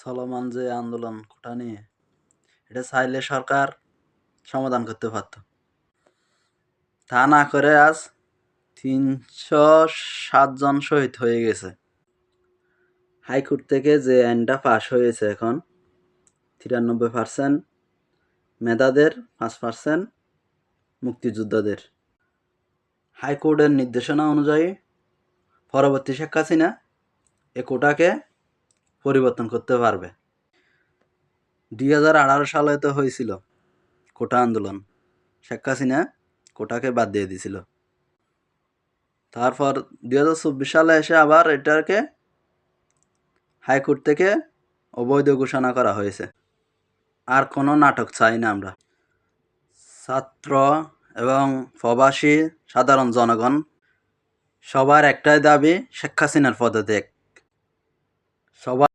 চলমান যে আন্দোলন কোটা নিয়ে, এটা চাইলে সরকার সমাধান করতে পারত। তা না করে আজ ৩০৭ জন শহীদ হয়ে গেছে। হাইকোর্ট থেকে যে আইনটা পাশ হয়েছে এখন ৯৩% মেধাদের, ৫% মুক্তিযোদ্ধাদের। হাইকোর্টের নির্দেশনা অনুযায়ী পরবর্তী শেখ হাসিনা এ কোটাকে পরিবর্তন করতে পারবে। ২০১৮ সালে তো হয়েছিল কোটা আন্দোলন, শেখ হাসিনা কোটাকে বাদ দিয়ে দিছিল। তারপর ২০২৪ সালে এসে আবার এটাকে হাইকোর্ট থেকে অবৈধ ঘোষণা করা হয়েছে। আর কোনো নাটক চাই না আমরা। ছাত্র এবং প্রবাসী সাধারণ জনগণ সবার একটাই দাবি, শেখ হাসিনার পদত্যাগ। সবার